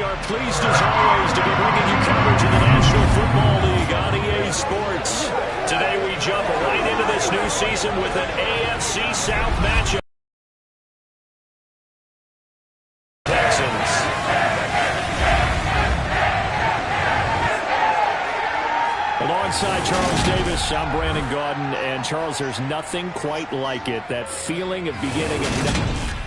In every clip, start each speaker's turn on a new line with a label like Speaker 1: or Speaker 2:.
Speaker 1: are pleased as always to be bringing you coverage of the National Football League on EA Sports. Today we jump right into this new season with an AFC South matchup. Texans. Alongside Charles Davis, I'm Brandon Gaudin. And Charles, there's nothing quite like it. That feeling of beginning of...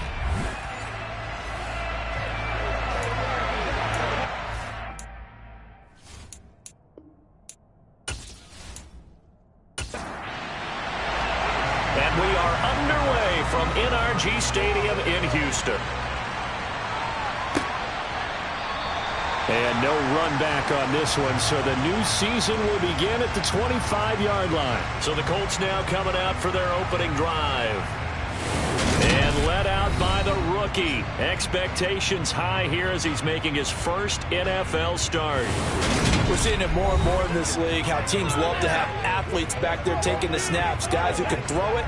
Speaker 1: And we are underway from NRG Stadium in Houston. And no run back on this one, so the new season will begin at the 25-yard line. So the Colts now coming out for their opening drive. And led out by the rookie. Expectations high here as he's making his first NFL start.
Speaker 2: We're seeing it more and more in this league, how teams love to have athletes back there taking the snaps, guys who can throw it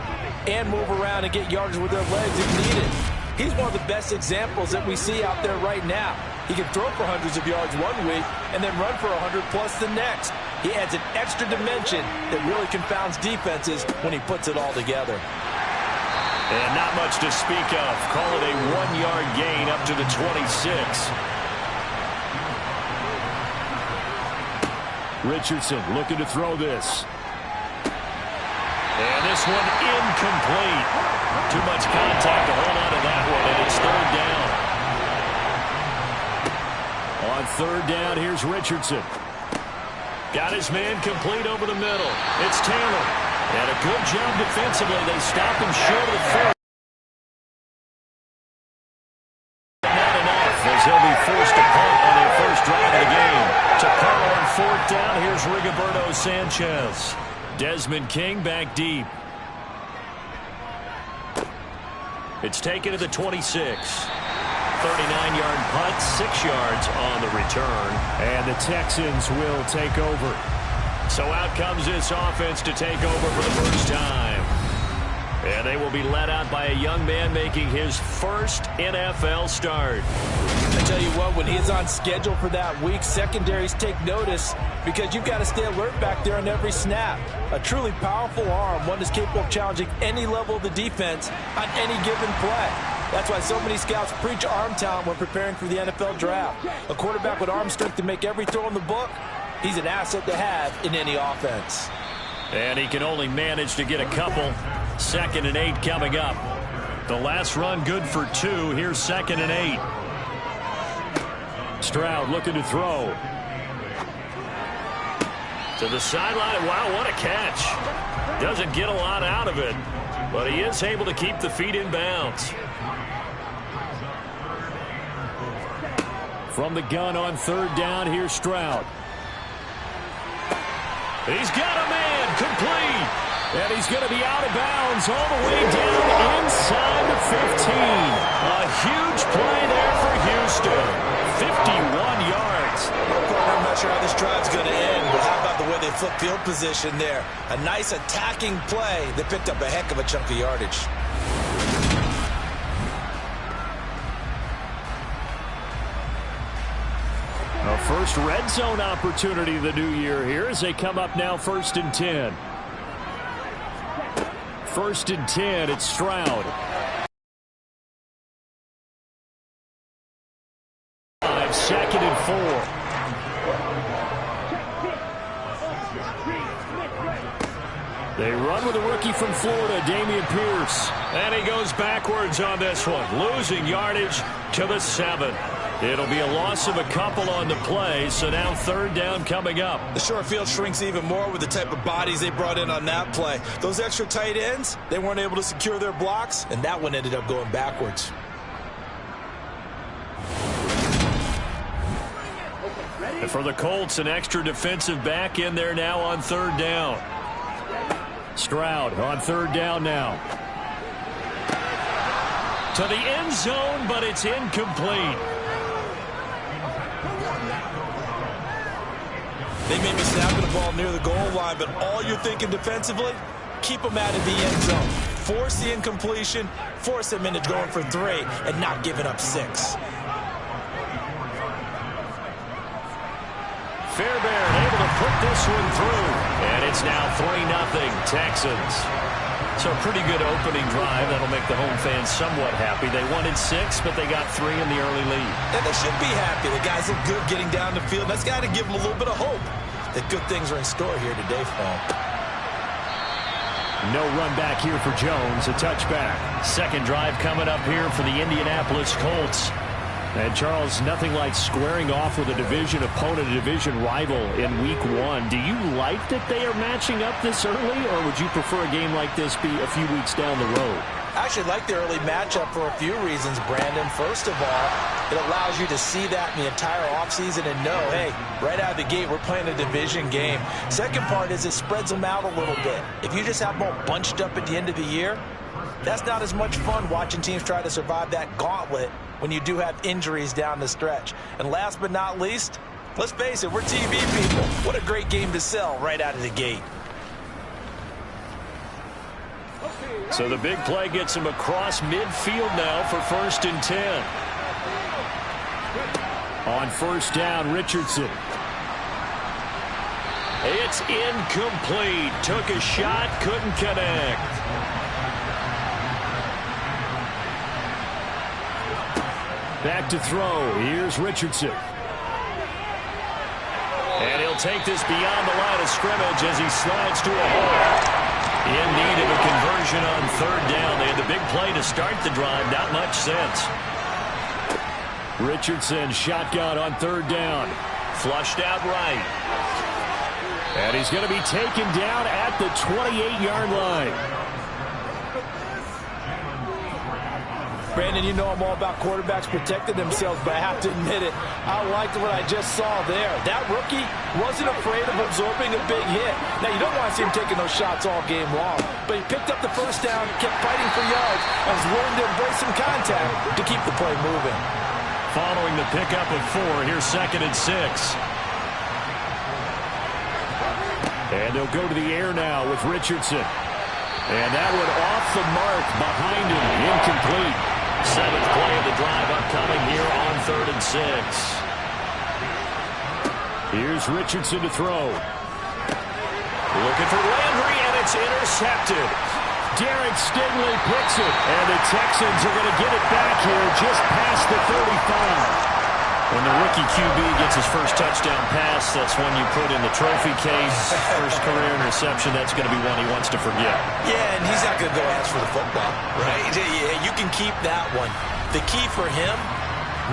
Speaker 2: and move around and get yardage with their legs if needed. He's one of the best examples that we see out there right now. He can throw for hundreds of yards one week and then run for 100+ the next. He adds an extra dimension that really confounds defenses when he puts it all together.
Speaker 1: And not much to speak of. Call it a 1-yard gain up to the 26. Richardson looking to throw this. And this one incomplete. Too much contact to hold on to that one, and it's third down. On third down, here's Richardson. Got his man complete over the middle. It's Taylor. And a good job defensively. They stop him short of the first. Not enough, as he'll be forced to punt on their first drive of the game. To punt on fourth down, here's Rigoberto Sanchez. Desmond King back deep. It's taken to the 26. 39-yard punt, 6 yards on the return. And the Texans will take over. So out comes this offense to take over for the first time. And they will be led out by a young man making his first NFL start.
Speaker 2: I tell you what, when he's on schedule for that week, secondaries take notice because you've got to stay alert back there on every snap. A truly powerful arm, one that's capable of challenging any level of the defense on any given play. That's why so many scouts preach arm talent when preparing for the NFL draft. A quarterback with arm strength to make every throw in the book, he's an asset to have in any offense.
Speaker 1: And he can only manage to get a couple. 2nd and 8 coming up. The last run good for 2. Here's 2nd and 8. Stroud looking to throw. To the sideline. Wow, what a catch. Doesn't get a lot out of it, but he is able to keep the feet in bounds. From the gun on third down, here's Stroud. He's got a man complete. And he's going to be out of bounds all the way down inside the 15. A huge play there for Houston. 51 yards.
Speaker 2: I'm not sure how this drive's going to end, but how about the way they flip field position there? A nice attacking play that picked up a heck of a chunk of yardage.
Speaker 1: A first red zone opportunity of the new year here as they come up now 1st and 10. 1st and 10, it's Stroud. 2nd and 4. They run with a rookie from Florida, Dameon Pierce. And he goes backwards on this one, losing yardage to the 7. It'll be a loss of a couple on the play, so now third down coming up.
Speaker 2: The short field shrinks even more with the type of bodies they brought in on that play. Those extra tight ends, they weren't able to secure their blocks, and that one ended up going backwards.
Speaker 1: And for the Colts, an extra defensive back in there now on third down. Stroud on third down now. To the end zone, but it's incomplete.
Speaker 2: They may be snapping the ball near the goal line, but all you're thinking defensively, keep them out of the end zone. Force the incompletion, force them into going for 3, and not giving up 6.
Speaker 1: Fairbairn able to put this one through. And it's now 3-0 Texans. So a pretty good opening drive. That'll make the home fans somewhat happy. They wanted 6, but they got 3 in the early lead.
Speaker 2: And they should be happy. The guys look good getting down the field. That's got to give them a little bit of hope that good things are in store here today for them.
Speaker 1: No run back here for Jones. A touchback. Second drive coming up here for the Indianapolis Colts. And, Charles, nothing like squaring off with a division opponent, a division rival in Week 1. Do you like that they are matching up this early, or would you prefer a game like this be a few weeks down the road?
Speaker 2: I actually like the early matchup for a few reasons, Brandon. First of all, it allows you to see that in the entire offseason and know, hey, right out of the gate, we're playing a division game. Second part is it spreads them out a little bit. If you just have them all bunched up at the end of the year, that's not as much fun watching teams try to survive that gauntlet when you do have injuries down the stretch. And last but not least, let's face it, we're TV people. What a great game to sell right out of the gate.
Speaker 1: So the big play gets him across midfield now for 1st and 10. On 1st down, Richardson. It's incomplete. Took a shot, couldn't connect. Back to throw. Here's Richardson. And he'll take this beyond the line of scrimmage as he slides to a hole. In need of a conversion on 3rd down. They had the big play to start the drive. Not much sense. Richardson shotgun on 3rd down. Flushed out right. And he's going to be taken down at the 28-yard line.
Speaker 2: Brandon, you know I'm all about quarterbacks protecting themselves, but I have to admit it, I liked what I just saw there. That rookie wasn't afraid of absorbing a big hit. Now, you don't want to see him taking those shots all game long, but he picked up the 1st down, kept fighting for yards, and was willing to embrace some contact to keep the play moving.
Speaker 1: Following the pickup of 4, here's 2nd and 6. And they'll go to the air now with Richardson. And that one off the mark behind him, incomplete. 7th play of the drive upcoming here on 3rd and 6. Here's Richardson to throw. Looking for Landry, and it's intercepted. Derek Stingley picks it, and the Texans are going to get it back here just past the 35. When the rookie QB gets his first touchdown pass, that's one you put in the trophy case. First career interception, that's going to be one he wants to forget.
Speaker 2: Yeah, and he's not going to go ask for the football, right? Yeah, you can keep that one. The key for him,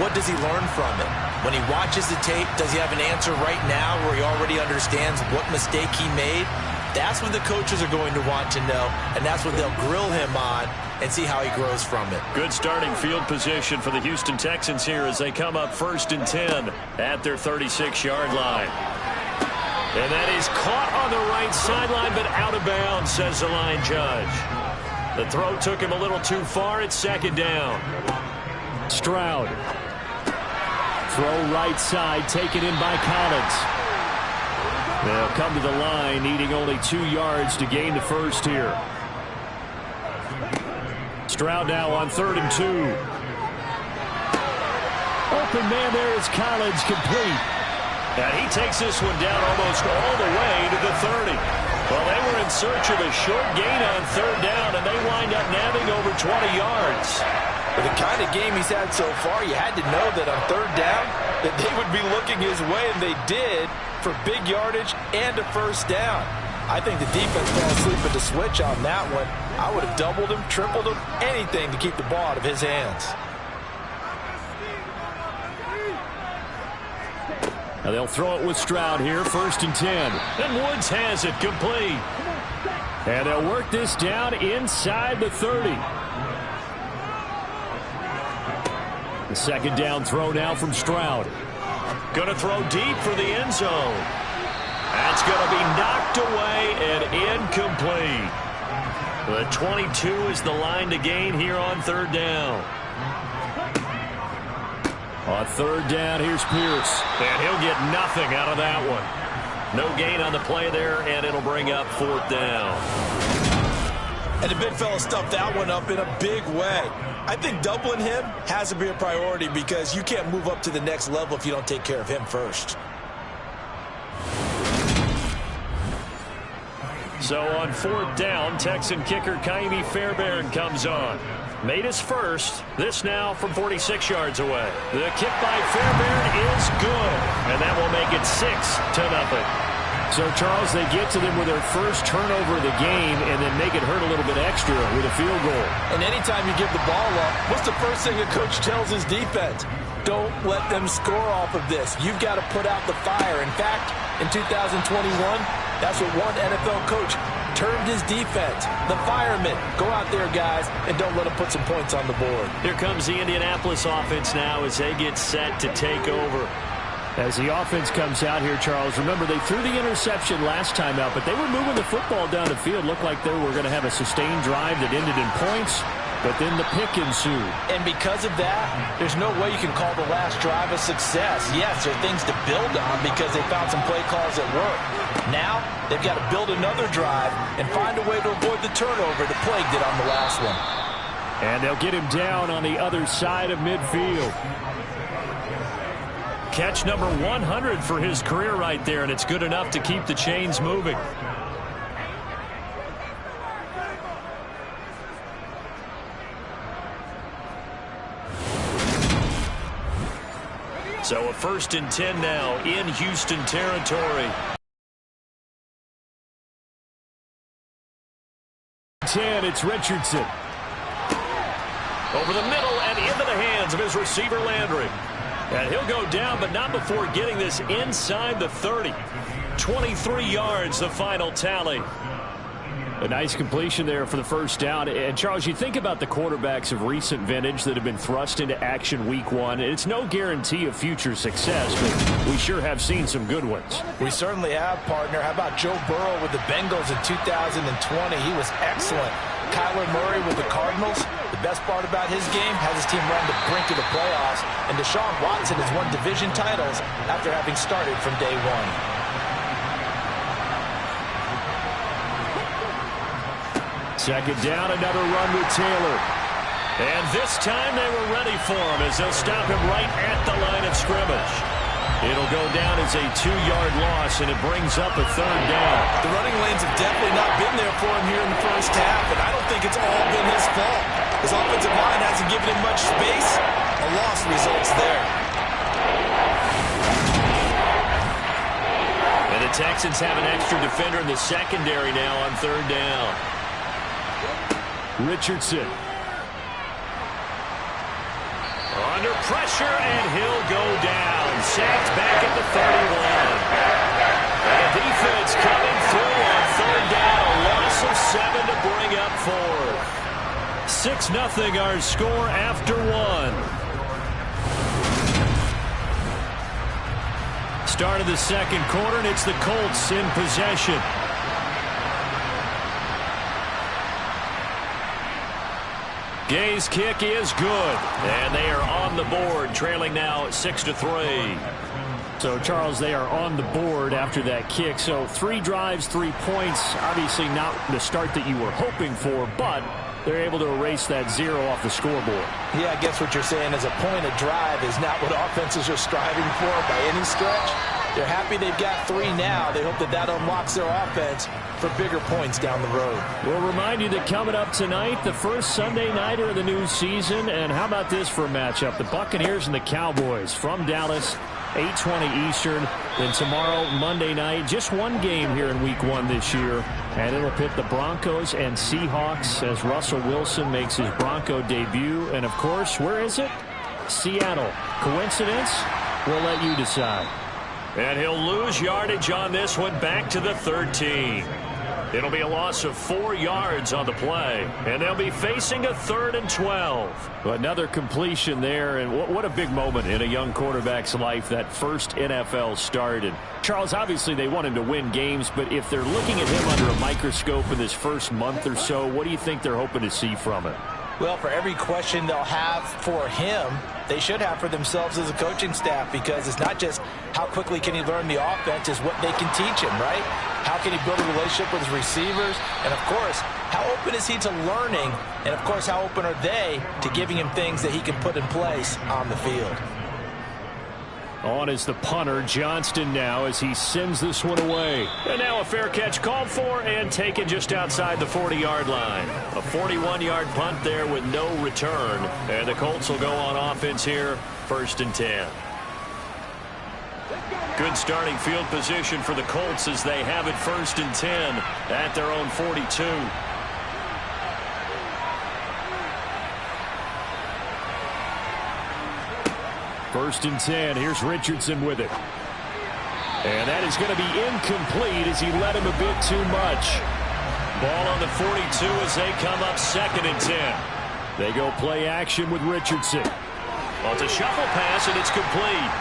Speaker 2: what does he learn from it? When he watches the tape, does he have an answer right now where he already understands what mistake he made? That's what the coaches are going to want to know, and that's what they'll grill him on and see how he grows from it.
Speaker 1: Good starting field position for the Houston Texans here as they come up 1st and 10 at their 36-yard line. And that is caught on the right sideline, but out of bounds, says the line judge. The throw took him a little too far. It's 2nd down. Stroud. Throw right side, taken in by Collins. They'll come to the line, needing only 2 yards to gain the first here. Stroud now on 3rd and 2. Open man there is Collins, complete. And he takes this one down almost all the way to the 30. Well, they were in search of a short gain on 3rd down, and they wind up nabbing over 20 yards.
Speaker 2: For the kind of game he's had so far, you had to know that on 3rd down that they would be looking his way, and they did, for big yardage and a 1st down. I think the defense fell asleep at the switch on that one. I would have doubled him, tripled him, anything to keep the ball out of his hands.
Speaker 1: Now they'll throw it with Stroud here, 1st and 10. And Woods has it, complete. And they'll work this down inside the 30. The 2nd down throw now from Stroud. Going to throw deep for the end zone. That's going to be knocked away and incomplete. The 22 is the line to gain here on 3rd down. On 3rd down, here's Pierce. And he'll get nothing out of that one. No gain on the play there, and it'll bring up 4th down.
Speaker 2: And the big fella stuffed that one up in a big way. I think doubling him has to be a priority because you can't move up to the next level if you don't take care of him first.
Speaker 1: So on 4th down, Texan kicker Kaimi Fairbairn comes on. Made his first. This now from 46 yards away. The kick by Fairbairn is good. And that will make it 6-0. So, Charles, they get to them with their first turnover of the game and then make it hurt a little bit extra with a field goal.
Speaker 2: And anytime you give the ball up, what's the first thing a coach tells his defense? Don't let them score off of this. You've got to put out the fire. In fact, in 2021, that's what one NFL coach termed his defense. The firemen. Go out there, guys, and don't let them put some points on the board.
Speaker 1: Here comes the Indianapolis offense now as they get set to take over.
Speaker 3: As the offense comes out here, Charles, remember they threw the interception last time out, but they were moving the football down the field. Looked like they were going to have a sustained drive that ended in points, but then the pick ensued.
Speaker 2: And because of that, there's no way you can call the last drive a success. Yes, there are things to build on because they found some play calls that work. Now, they've got to build another drive and find a way to avoid the turnover that plagued it on the last one.
Speaker 3: And they'll get him down on the other side of midfield.
Speaker 1: Catch number 100 for his career right there, and it's good enough to keep the chains moving. So a 1st and 10 now in Houston territory.
Speaker 3: 10, it's Richardson.
Speaker 1: Over the middle and into the hands of his receiver Landry. And he'll go down, but not before getting this inside the 30. 23 yards, the final tally.
Speaker 3: A nice completion there for the first down. And, Charles, you think about the quarterbacks of recent vintage that have been thrust into action week 1. It's no guarantee of future success, but we sure have seen some good ones.
Speaker 2: We certainly have, partner. How about Joe Burrow with the Bengals in 2020? He was excellent. Kyler Murray with the Cardinals. The best part about his game has his team run the brink of the playoffs. And Deshaun Watson has won division titles after having started from day one.
Speaker 3: Second down, another run with Taylor.
Speaker 1: And this time they were ready for him as they'll stop him right at the line of scrimmage. It'll go down as a 2-yard loss, and it brings up a 3rd down.
Speaker 2: The running lanes have definitely not been there for him here in the first half, and I don't think it's all been his fault. His offensive line hasn't given him much space. A loss results there.
Speaker 1: And the Texans have an extra defender in the secondary now on 3rd down.
Speaker 3: Richardson.
Speaker 1: Under pressure, and he'll go down. Sacked back at the 31. And the defense coming through on 3rd down. A loss of 7 to bring up 4. 6-0 our score after 1. Start of the second quarter, and it's the Colts in possession. Gay's kick is good, and they are on the board, trailing now 6-3.
Speaker 3: So, Charles, they are on the board after that kick. So 3 drives, 3 points. Obviously not the start that you were hoping for, but they're able to erase that 0 off the scoreboard.
Speaker 2: Yeah, I guess what you're saying is a point of drive is not what offenses are striving for by any stretch. They're happy they've got 3 now. They hope that that unlocks their offense for bigger points down the road.
Speaker 3: We'll remind you that coming up tonight, the first Sunday nighter of the new season. And how about this for a matchup? The Buccaneers and the Cowboys from Dallas, 8:20 Eastern. Then tomorrow, Monday night, just one game here in week 1 this year. And it'll pit the Broncos and Seahawks as Russell Wilson makes his Bronco debut. And, of course, where is it? Seattle. Coincidence? We'll let you decide.
Speaker 1: And he'll lose yardage on this one back to the 13. It'll be a loss of 4 yards on the play. And they'll be facing a 3rd and 12.
Speaker 3: Another completion there, and what a big moment in a young quarterback's life, that first NFL start. And Charles, obviously they want him to win games, but if they're looking at him under a microscope in this first month or so, what do you think they're hoping to see from it?
Speaker 2: Well, for every question they'll have for him, they should have for themselves as a coaching staff, because it's not just how quickly can he learn the offense, it's what they can teach him, right? How can he build a relationship with his receivers? And, of course, how open is he to learning? And, of course, how open are they to giving him things that he can put in place on the field?
Speaker 3: On is the punter, Johnston now, as he sends this one away. And now a fair catch called for and taken just outside the 40-yard line. A 41-yard punt there with no return. And the Colts will go on offense here, 1st and 10. Good starting field position for the Colts as they have it 1st and 10 at their own 42. First and 10. Here's Richardson with it. And that is going to be incomplete as he led him a bit too much. Ball on the 42 as they come up 2nd and 10. They go play action with Richardson. Well, it's a shuffle pass, and it's complete.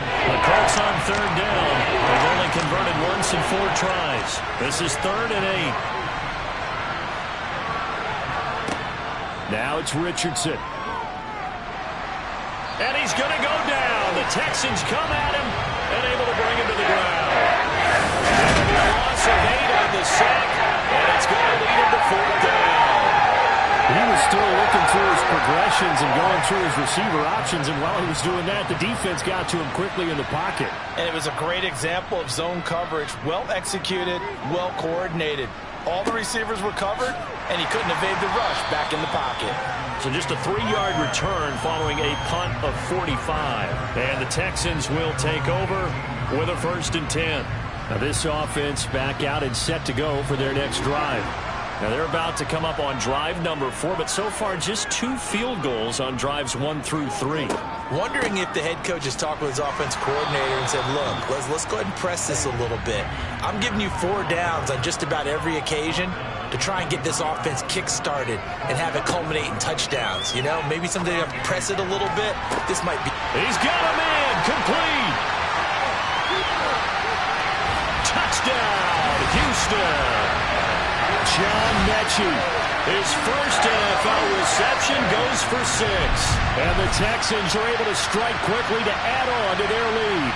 Speaker 3: The Colts on 3rd down. They've only converted once in 4 tries. This is 3rd and 8. Now it's Richardson. And he's going to go down. The Texans come at him and able to bring him to the ground. And a loss of 8 on the sack, and it's going to lead him to 4th down. He was still looking through his progressions and going through his receiver options, and while he was doing that, the defense got to him quickly in the pocket.
Speaker 2: And it was a great example of zone coverage. Well executed, well coordinated. All the receivers were covered, and he couldn't evade the rush back in the pocket. So just a 3-yard return following a punt of 45. And the Texans will take over with a 1st and 10. Now this offense back out and set to go for their next drive. Now they're about to come up on drive number 4, but so far just 2 field goals on drives 1 through 3. Wondering if the head coach has talked with his offense coordinator and said, look, let's go ahead and press this a little bit. I'm giving you 4 downs on just about every occasion to try and get this offense kick-started and have it culminate in touchdowns. You know, maybe someday you have to press it a little bit. This might be.
Speaker 3: He's got a man. Complete. Touchdown, Houston. John Mechie, his first NFL reception, goes for 6. And the Texans are able to strike quickly to add on to their lead.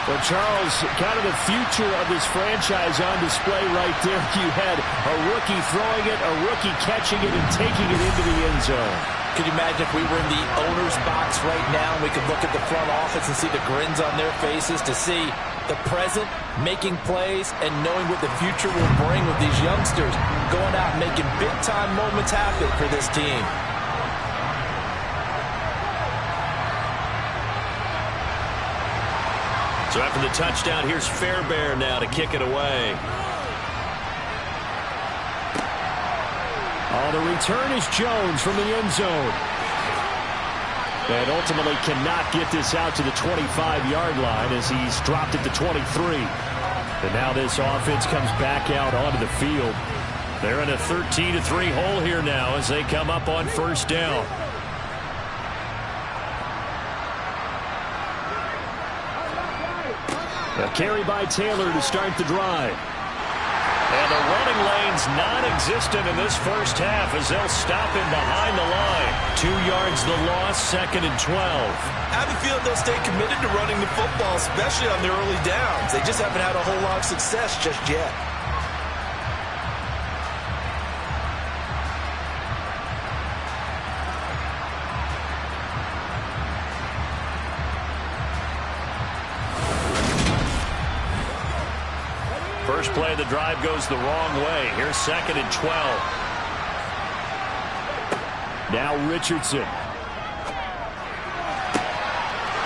Speaker 3: Well, Charles, kind of the future of this franchise on display right there. You had a rookie throwing it, a rookie catching it, and taking it into the end zone.
Speaker 2: Could you imagine if we were in the owner's box right now and we could look at the front office and see the grins on their faces, to see the present making plays and knowing what the future will bring with these youngsters going out and making big-time moments happen for this team.
Speaker 1: So after the touchdown, here's Fairbairn now to kick it away.
Speaker 3: Oh, the return is Jones from the end zone. And ultimately cannot get this out to the 25-yard line as he's dropped it to 23. And now this offense comes back out onto the field. They're in a 13-3 hole here now as they come up on 1st down. A carry by Taylor to start the drive. And the running lane's non-existent in this first half as they'll stop him behind the line. 2 yards the loss, 2nd and 12.
Speaker 2: I have a feeling they'll stay committed to running the football, especially on their early downs. They just haven't had a whole lot of success just yet.
Speaker 1: First play of the drive goes the wrong way. Here's 2nd and 12.
Speaker 3: Now Richardson.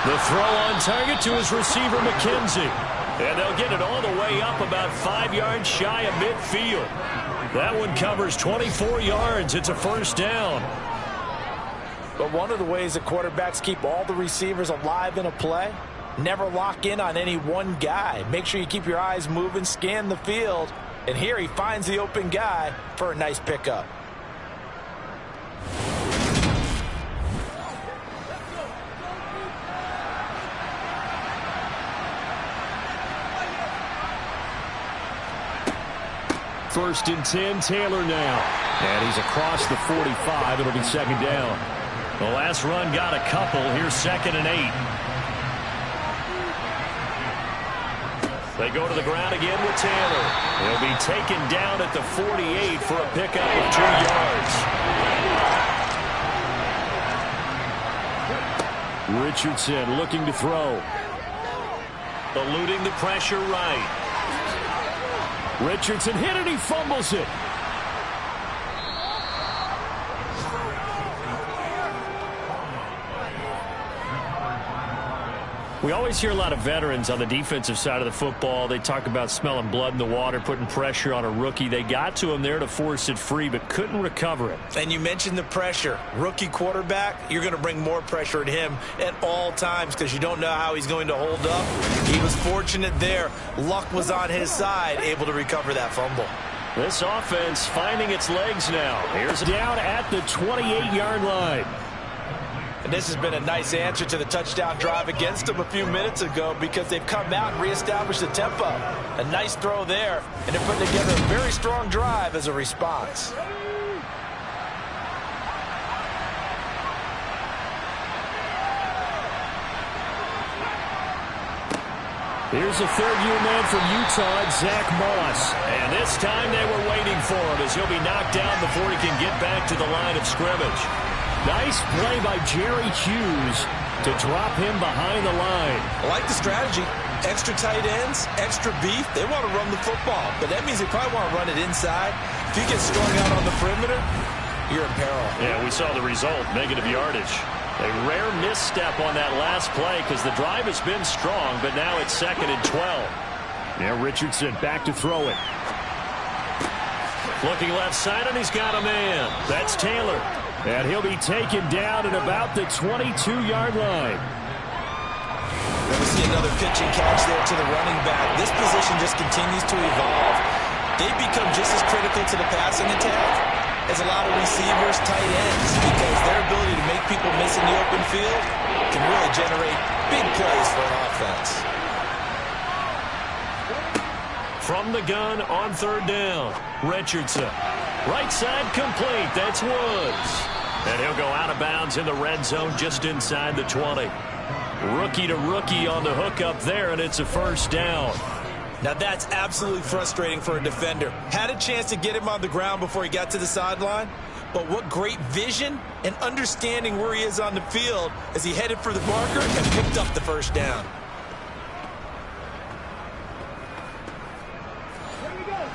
Speaker 3: The throw on target to his receiver, McKenzie. And they'll get it all the way up about 5 yards shy of midfield. That one covers 24 yards. It's a 1st down.
Speaker 2: But one of the ways that quarterbacks keep all the receivers alive in a play, never lock in on any one guy. Make sure you keep your eyes moving, scan the field. And here he finds the open guy for a nice pickup.
Speaker 3: First and 10, Taylor now. And he's across the 45. It'll be 2nd down.
Speaker 1: The last run got a couple. Here's 2nd and 8. They go to the ground again with Taylor. He'll be taken down at the 48 for a pickup of 2 yards.
Speaker 3: Richardson looking to throw.
Speaker 1: Eluding the pressure right.
Speaker 3: Richardson hit it. He fumbles it. We always hear a lot of veterans on the defensive side of the football. They talk about smelling blood in the water, putting pressure on a rookie. They got to him there to force it free, but couldn't recover it.
Speaker 2: And you mentioned the pressure. Rookie quarterback, you're going to bring more pressure at him at all times because you don't know how he's going to hold up. He was fortunate there. Luck was on his side, able to recover that fumble.
Speaker 3: This offense finding its legs now. Here's down at the 28-yard line.
Speaker 2: And this has been a nice answer to the touchdown drive against them a few minutes ago because they've come out and reestablished the tempo. A nice throw there, and they're putting together a very strong drive as a response.
Speaker 3: Here's a third-year man from Utah, Zach Moss. And this time they were waiting for him as he'll be knocked down before he can get back to the line of scrimmage. Nice play by Jerry Hughes to drop him behind the line.
Speaker 2: I like the strategy. Extra tight ends, extra beef. They want to run the football, but that means they probably want to run it inside. If you get strung out on the perimeter, you're in peril.
Speaker 3: Yeah, we saw the result, negative yardage. A rare misstep on that last play because the drive has been strong, but now it's 2nd and 12. Now Richardson back to throw it. Looking left side, and he's got a man. That's Taylor. And he'll be taken down at about the 22-yard line.
Speaker 2: And we see another pitch and catch there to the running back. This position just continues to evolve. They become just as critical to the passing attack as a lot of receivers, tight ends, because their ability to make people miss in the open field can really generate big plays for an offense.
Speaker 1: From the gun on 3rd down, Richardson. Right side complete. That's Woods. And he'll go out of bounds in the red zone just inside the 20. Rookie to rookie on the hook up there, and it's a 1st down.
Speaker 2: Now that's absolutely frustrating for a defender. Had a chance to get him on the ground before he got to the sideline, but what great vision and understanding where he is on the field as he headed for the marker and picked up the 1st down.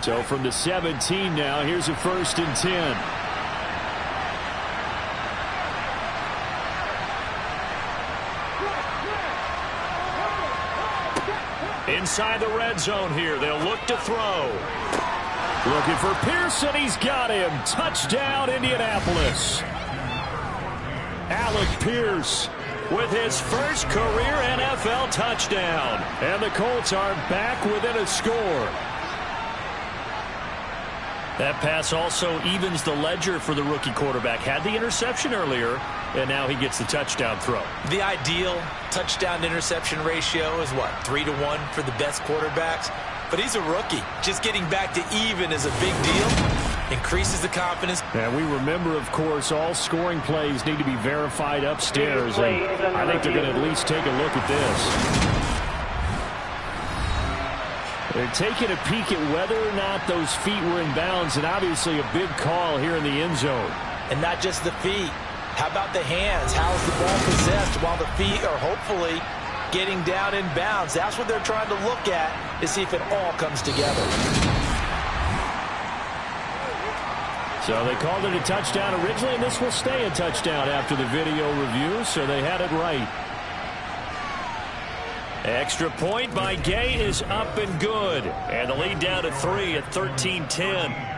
Speaker 3: So from the 17 now, here's a 1st and 10.
Speaker 1: Inside the red zone here, they'll look to throw.
Speaker 3: Looking for Pearson, he's got him. Touchdown, Indianapolis. Alec Pierce with his first career NFL touchdown. And the Colts are back within a score. That pass also evens the ledger for the rookie quarterback. Had the interception earlier, and now he gets the touchdown throw.
Speaker 2: The ideal touchdown-interception ratio is what, 3-to-1 for the best quarterbacks? But he's a rookie. Just getting back to even is a big deal. Increases the confidence.
Speaker 3: And we remember, of course, all scoring plays need to be verified upstairs. And I think they're going to at least take a look at this. They're taking a peek at whether or not those feet were in bounds, and obviously a big call here in the end zone.
Speaker 2: And not just the feet. How about the hands? How's the ball possessed while the feet are hopefully getting down in bounds? That's what they're trying to look at to see if it all comes together.
Speaker 3: So they called it a touchdown originally, and this will stay a touchdown after the video review, so they had it right. Extra point by Gay is up and good. And the lead down to 3 at 13-10.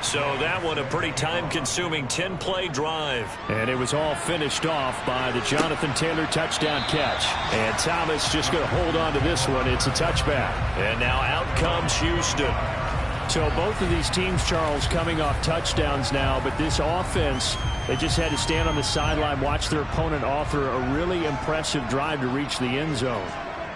Speaker 3: So that one a pretty time-consuming 10-play drive. And it was all finished off by the Jonathan Taylor touchdown catch. And Thomas just going to hold on to this one. It's a touchback. And now out comes Houston. So both of these teams, Charles, coming off touchdowns now. But this offense, they just had to stand on the sideline, watch their opponent offer a really impressive drive to reach the end zone.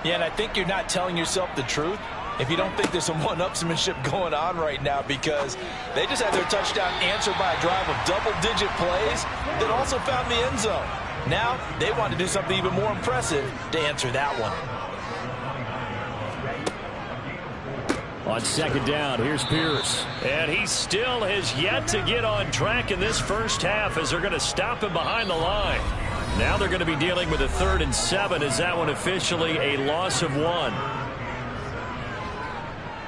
Speaker 2: Yeah, and I think you're not telling yourself the truth if you don't think there's some one-upsmanship going on right now, because they just had their touchdown answered by a drive of double-digit plays that also found the end zone. Now they want to do something even more impressive to answer that one.
Speaker 3: On second down, here's Pierce.
Speaker 1: And he still has yet to get on track in this first half as they're going to stop him behind the line. Now they're going to be dealing with a 3rd and 7 as that one officially a loss of 1.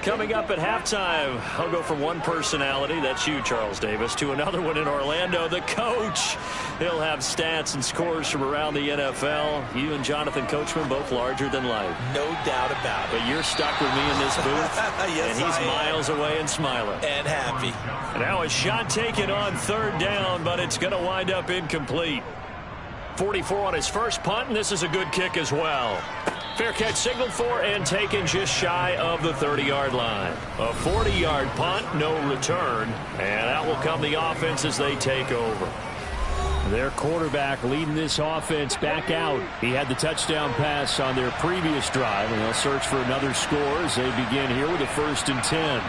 Speaker 1: Coming up at halftime, I'll go from one personality, that's you, Charles Davis, to another one in Orlando, the coach. He'll have stats and scores from around the NFL. You and Jonathan Coachman, both larger than life.
Speaker 2: No doubt about it.
Speaker 1: But you're stuck with me in this booth,
Speaker 2: yes,
Speaker 1: and he's miles away and smiling.
Speaker 2: And happy.
Speaker 1: Now a shot taken on 3rd down, but it's going to wind up incomplete. 44 on his first punt, and this is a good kick as well. Fair catch signaled for and taken just shy of the 30-yard line. A 40-yard punt, no return, and out will come the offense as they take over.
Speaker 3: Their quarterback leading this offense back out. He had the touchdown pass on their previous drive, and they'll search for another score as they begin here with a 1st and 10.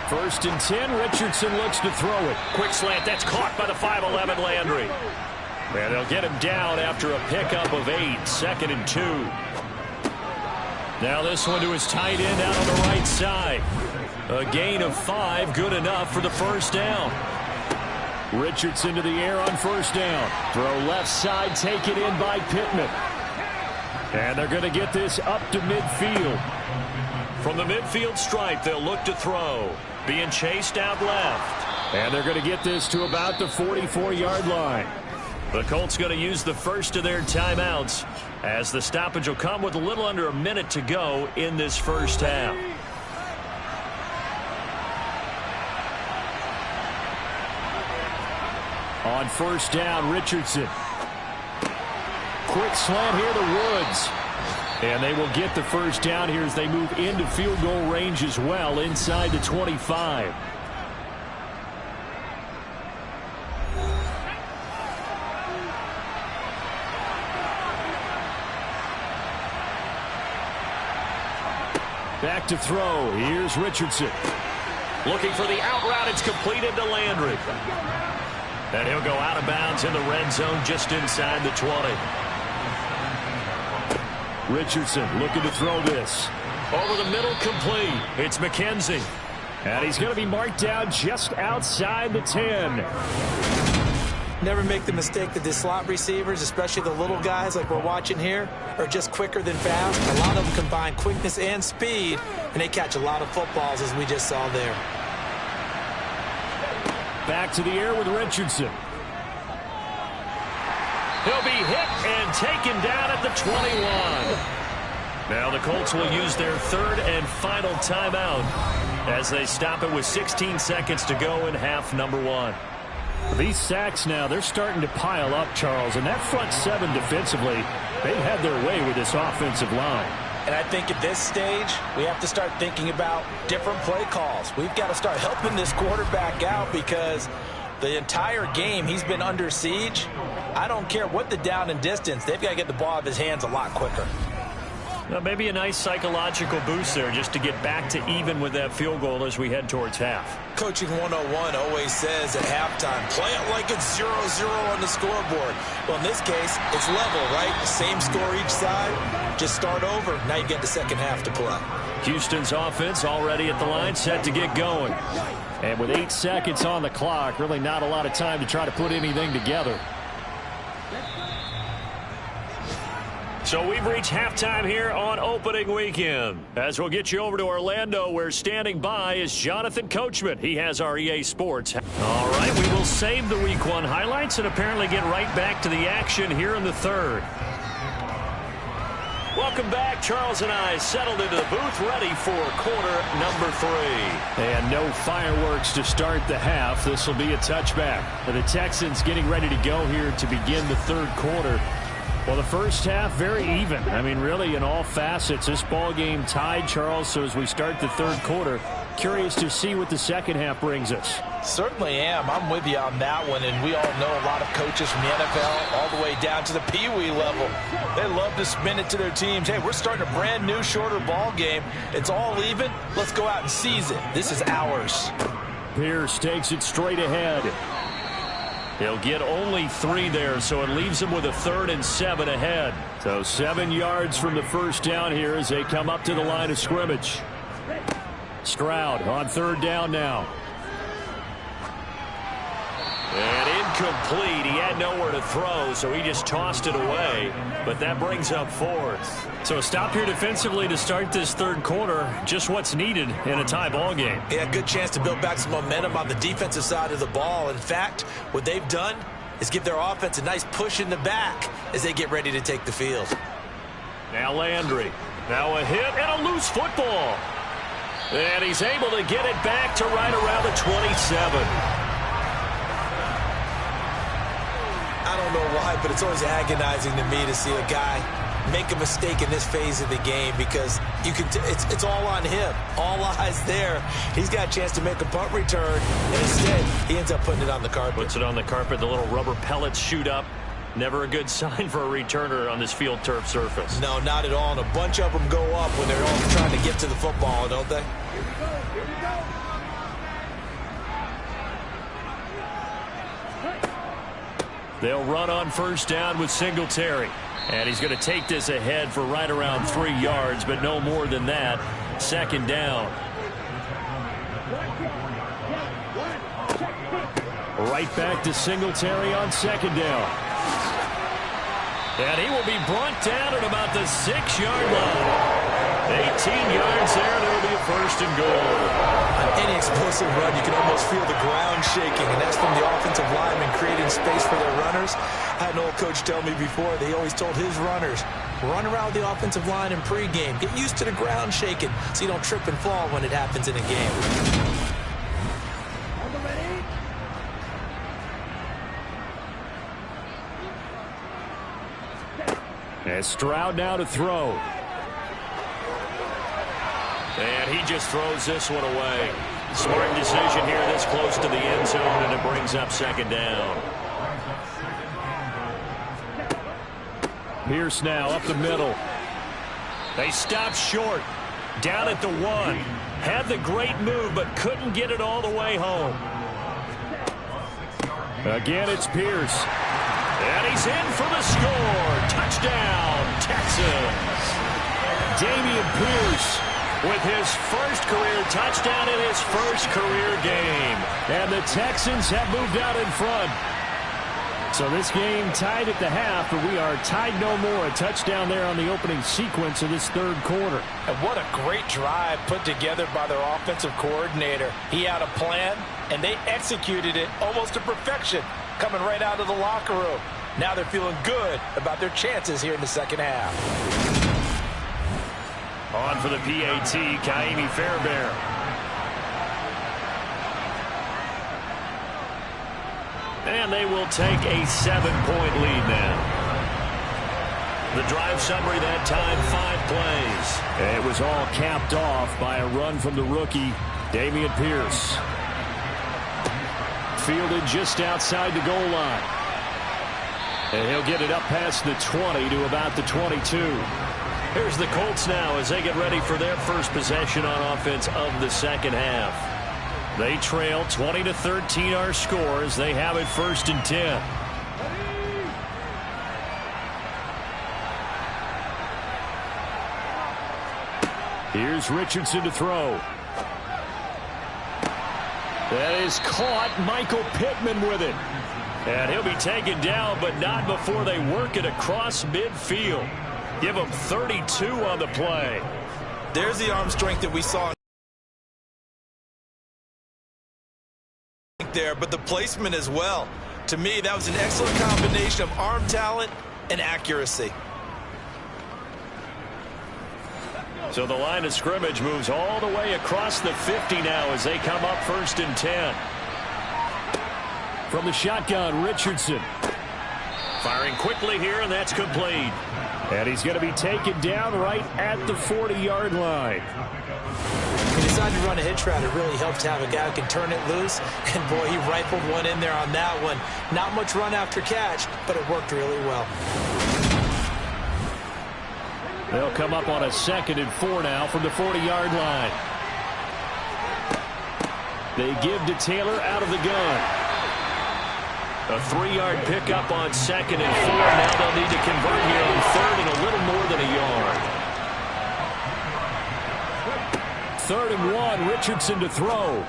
Speaker 3: 1st and 10, Richardson looks to throw it.
Speaker 1: Quick slant, that's caught by the 5'11" Landry. And they'll get him down after a pickup of 8, 2nd and 2. Now this one to his tight end out on the right side. A gain of 5, good enough for the 1st down.
Speaker 3: Richardson to the air on 1st down. Throw left side, taken in by Pittman. And they're going to get this up to midfield.
Speaker 1: From the midfield stripe, they'll look to throw. Being chased out left.
Speaker 3: And they're going to get this to about the 44-yard line.
Speaker 1: The Colts going to use the first of their timeouts as the stoppage will come with a little under a minute to go in this first half.
Speaker 3: On 1st down, Richardson. Quick slant here to Woods. And they will get the 1st down here as they move into field goal range as well inside the 25. Back to throw. Here's Richardson.
Speaker 1: Looking for the out route. It's completed to Landry. And he'll go out of bounds in the red zone just inside the 20.
Speaker 3: Richardson looking to throw this.
Speaker 1: Over the middle, complete. It's McKenzie.
Speaker 3: And he's going to be marked down just outside the 10.
Speaker 2: Never make the mistake that the slot receivers, especially the little guys like we're watching here, are just quicker than fast. A lot of them combine quickness and speed, and they catch a lot of footballs, as we just saw there.
Speaker 3: Back to the air with Richardson.
Speaker 1: He'll be hit and taken down at the 21. Now the Colts will use their 3rd and final timeout as they stop it with 16 seconds to go in half number 1.
Speaker 3: These sacks now, they're starting to pile up, Charles. And that front 7 defensively, they've had their way with this offensive line.
Speaker 2: And I think at this stage, we have to start thinking about different play calls. We've got to start helping this quarterback out because the entire game he's been under siege. I don't care what the down and distance. They've got to get the ball out of his hands a lot quicker.
Speaker 1: Now, maybe a nice psychological boost there just to get back to even with that field goal as we head towards half.
Speaker 2: Coaching 101 always says at halftime, play it like it's 0-0 on the scoreboard. Well, in this case, it's level, right? Same score each side. Just start over. Now you get the second half to play.
Speaker 1: Houston's offense already at the line, set to get going.
Speaker 3: And with 8 seconds on the clock, really not a lot of time to try to put anything together.
Speaker 1: So we've reached halftime here on opening weekend. As we'll get you over to Orlando, where standing by is Jonathan Coachman. He has our EA Sports. All right, we will save the Week 1 highlights and apparently get right back to the action here in the 3rd. Welcome back. Charles and I settled into the booth, ready for quarter number 3.
Speaker 3: And no fireworks to start the half. This will be a touchback. The Texans getting ready to go here to begin the 3rd quarter. Well, the first half, very even. I mean, really, in all facets, this ball game tied, Charles. So as we start the 3rd quarter, curious to see what the second half brings us.
Speaker 2: Certainly am. I'm with you on that one. And we all know a lot of coaches from the NFL all the way down to the Pee-wee level. They love to spin it to their teams. Hey, we're starting a brand new, shorter ball game. It's all even. Let's go out and seize it. This is ours.
Speaker 3: Pierce takes it straight ahead. He'll get only 3 there, so it leaves him with a 3rd and 7 ahead. So 7 yards from the first down here as they come up to the line of scrimmage. Stroud on 3rd down now. And incomplete. He had nowhere to throw, so he just tossed it away. But that brings up 4th. So a stop here defensively to start this 3rd quarter. Just what's needed in a tie ball game.
Speaker 2: Yeah, good chance to build back some momentum on the defensive side of the ball. In fact, what they've done is give their offense a nice push in the back as they get ready to take the field.
Speaker 3: Now Landry. Now a hit and a loose football. And he's able to get it back to right around the 27.
Speaker 2: I don't know why, but it's always agonizing to me to see a guy make a mistake in this phase of the game because you can. It's all on him. All eyes there. He's got a chance to make a punt return, and instead he ends up putting it on the carpet.
Speaker 3: Puts it on the carpet. The little rubber pellets shoot up. Never a good sign for a returner on this field turf surface.
Speaker 2: No, not at all. And a bunch of them go up when they're all trying to get to the football, don't they?
Speaker 4: Here we go. Here we go.
Speaker 3: They'll run on 1st down with Singletary. And he's going to take this ahead for right around 3 yards, but no more than that. 2nd down. Right back to Singletary on 2nd down. And he will be brought down at about the 6-yard line. 18 yards there, and it'll be a 1st and goal.
Speaker 2: On any explosive run, you can almost feel the ground shaking, and that's from the offensive linemen creating space for their runners. I had an old coach tell me before, they always told his runners, run around the offensive line in pregame. Get used to the ground shaking so you don't trip and fall when it happens in a game.
Speaker 3: And Stroud now to throw. And he just throws this one away. Smart decision here this close to the end zone, and it brings up 2nd down. Pierce now up the middle. They stop short. Down at the 1. Had the great move, but couldn't get it all the way home. Again, it's Pierce. And he's in for the score. Touchdown, Texans. Dameon Pierce with his first career touchdown in his first career game. And the Texans have moved out in front. So this game tied at the half, but we are tied no more. A touchdown there on the opening sequence of this 3rd quarter.
Speaker 2: And what a great drive put together by their offensive coordinator. He had a plan, and they executed it almost to perfection, coming right out of the locker room. Now they're feeling good about their chances here in the 2nd half.
Speaker 3: On for the PAT, Kaimi Fairbairn. And they will take a 7-point lead now. The drive summary that time, 5 plays. It was all capped off by a run from the rookie, Dameon Pierce. Fielded just outside the goal line. And he'll get it up past the 20 to about the 22. Here's the Colts now as they get ready for their first possession on offense of the 2nd half. They trail 20-13 our score as they have it 1st and 10. Here's Richardson to throw. That is caught. Michael Pittman with it. And he'll be taken down, but not before they work it across midfield. Give him 32 on the play.
Speaker 2: There's the arm strength that we saw there, but the placement as well. To me, that was an excellent combination of arm talent and accuracy.
Speaker 3: So the line of scrimmage moves all the way across the 50 now as they come up 1st and 10. From the shotgun, Richardson. Firing quickly here, and that's complete. And he's going to be taken down right at the 40-yard line.
Speaker 2: He decided to run a hitch route. It really helped to have a guy who can turn it loose. And, boy, he rifled one in there on that one. Not much run after catch, but it worked really well.
Speaker 3: They'll come up on a 2nd and 4 now from the 40-yard line. They give to Taylor out of the gun.
Speaker 1: A 3-yard pickup on 2nd and 4. Now they'll need to convert here on 3rd and a little more than a yard.
Speaker 3: 3rd and 1. Richardson to throw.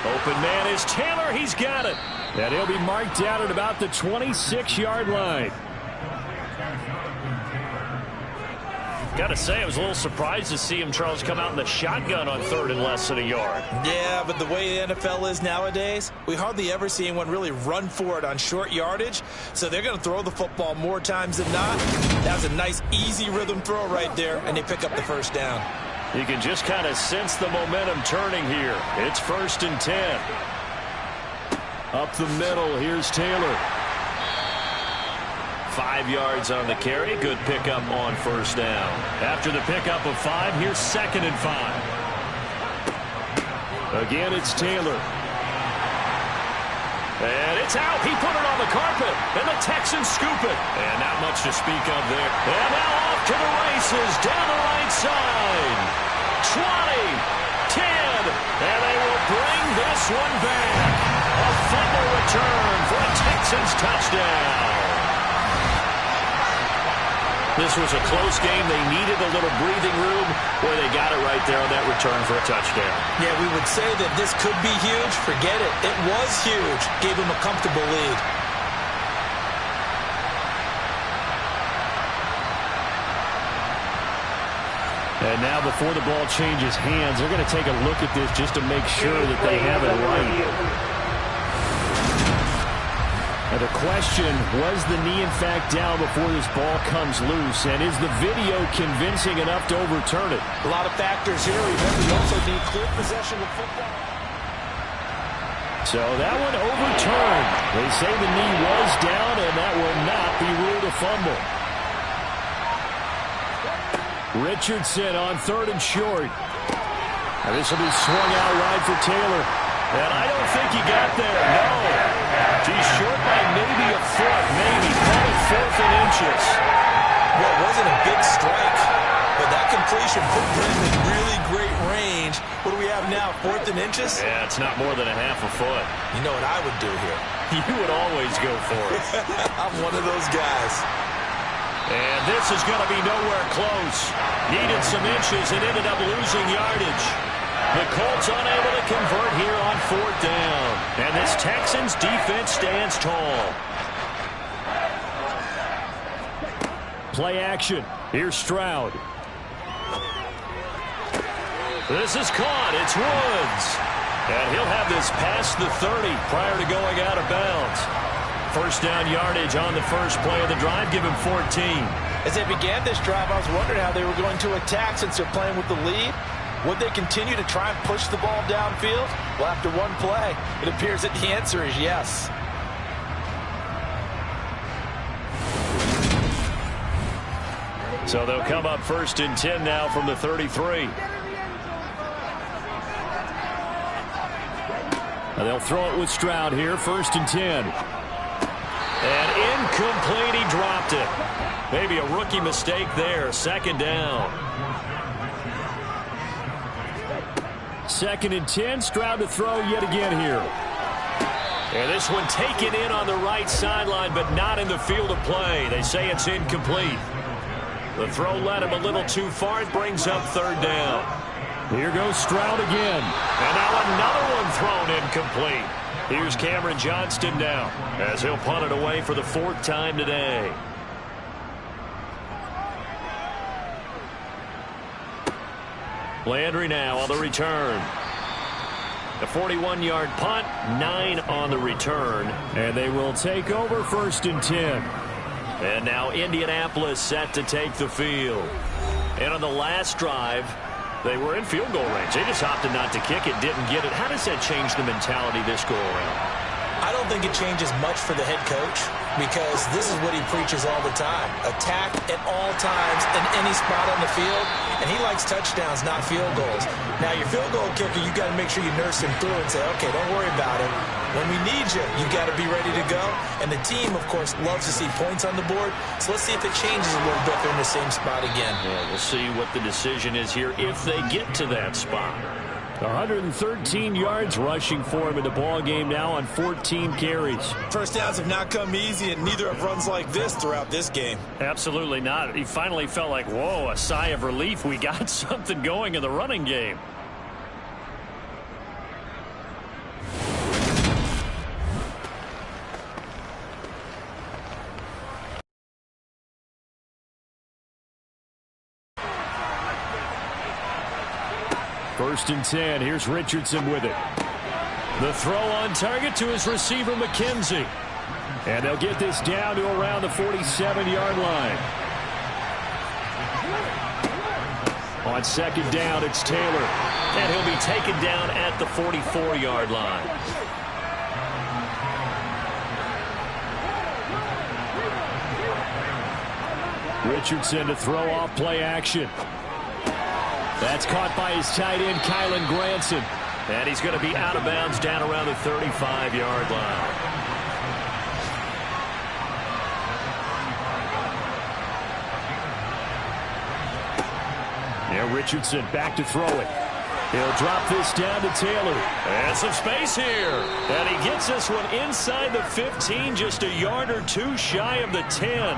Speaker 1: Open man is Taylor. He's got it.
Speaker 3: And he'll be marked down at about the 26-yard line.
Speaker 1: Got to say, I was a little surprised to see him, Charles, come out in the shotgun on 3rd and less than a yard.
Speaker 2: Yeah, but the way the NFL is nowadays, we hardly ever see anyone really run for it on short yardage. So they're going to throw the football more times than not. That was a nice, easy rhythm throw right there, and they pick up the first down.
Speaker 1: You can just kind of sense the momentum turning here. It's 1st and 10.
Speaker 3: Up the middle, here's Taylor.
Speaker 1: 5 yards on the carry. Good pickup on 1st down. After the pickup of 5, here's 2nd and 5.
Speaker 3: Again, it's Taylor.
Speaker 1: And it's out. He put it on the carpet. And the Texans scoop it. And not much to speak of there. And now off to the races down the right side. 20, 10. And they will bring this one back. A fumble return for a Texans touchdown. This was a close game. They needed a little breathing room. Boy, they got it right there on that return for a touchdown.
Speaker 2: Yeah, we would say that this could be huge. Forget it. It was huge. Gave him a comfortable lead.
Speaker 3: And now before the ball changes hands, they're going to take a look at this just to make sure that they have it right. And the question, was the knee in fact down before this ball comes loose? And is the video convincing enough to overturn it?
Speaker 2: A lot of factors here. Remember, you also need clear possession of football.
Speaker 3: So that one overturned. They say the knee was down, and that will not be ruled a fumble. Richardson on 3rd and short. And this will be swung out wide for Taylor.
Speaker 1: And I don't think he got there. No. He's short by maybe a foot, maybe. Call it 4th and inches.
Speaker 2: Well, it wasn't a big strike, but that completion put him in really great range. What do we have now, 4th and inches?
Speaker 1: Yeah, it's not more than a half a foot.
Speaker 2: You know what I would do here?
Speaker 1: You would always go for it.
Speaker 2: I'm one of those guys.
Speaker 1: And this is going to be nowhere close. Needed some inches and ended up losing yardage. The Colts unable to convert here on 4th down. And this Texans defense stands tall.
Speaker 3: Play action. Here's Stroud.
Speaker 1: This is caught. It's Woods. And he'll have this past the 30 prior to going out of bounds. 1st down yardage on the first play of the drive. Give him 14.
Speaker 2: As they began this drive, I was wondering how they were going to attack since they're playing with the lead. Would they continue to try and push the ball downfield? Well, after one play, it appears that the answer is yes.
Speaker 1: So they'll come up 1st and 10 now from the 33.
Speaker 3: And they'll throw it with Stroud here, 1st and 10.
Speaker 1: And incomplete, he dropped it. Maybe a rookie mistake there, 2nd down.
Speaker 3: 2nd and 10, Stroud to throw yet again here.
Speaker 1: And this one taken in on the right sideline, but not in the field of play. They say it's incomplete. The throw led him a little too far. It brings up 3rd down.
Speaker 3: Here goes Stroud again.
Speaker 1: And now another one thrown incomplete. Here's Cameron Johnston now, as he'll punt it away for the 4th time today. Landry now on the return. A 41-yard punt, 9 on the return.
Speaker 3: And they will take over 1st and 10.
Speaker 1: And now Indianapolis set to take the field. And on the last drive, they were in field goal range. They just opted not to kick it, didn't get it. How does that change the mentality this go around?
Speaker 2: I don't think it changes much for the head coach because this is what he preaches all the time. Attack at all times in any spot on the field, and he likes touchdowns, not field goals. Now, your field goal kicker, you got to make sure you nurse him through and say, okay, don't worry about it. When we need you, you got to be ready to go. And the team, of course, loves to see points on the board, so let's see if it changes a little bit. They're in the same spot again.
Speaker 1: Yeah, we'll see what the decision is here if they get to that spot.
Speaker 3: 113 yards rushing for him in the ball game now on 14 carries.
Speaker 2: First downs have not come easy, and neither have runs like this throughout this game.
Speaker 3: Absolutely not. He finally felt like, whoa, a sigh of relief. We got something going in the running game. First and 10. Here's Richardson with it. The throw on target to his receiver, McKenzie. And they'll get this down to around the 47-yard line. On second down, it's Taylor. And he'll be taken down at the 44-yard line. Richardson to throw off play action. That's caught by his tight end, Kylen Granson. And he's going to be out of bounds down around the 35-yard line. Yeah, Richardson back to throw it. He'll drop this down to Taylor. And some space here. And he gets this one inside the 15, just a yard or two shy of the 10.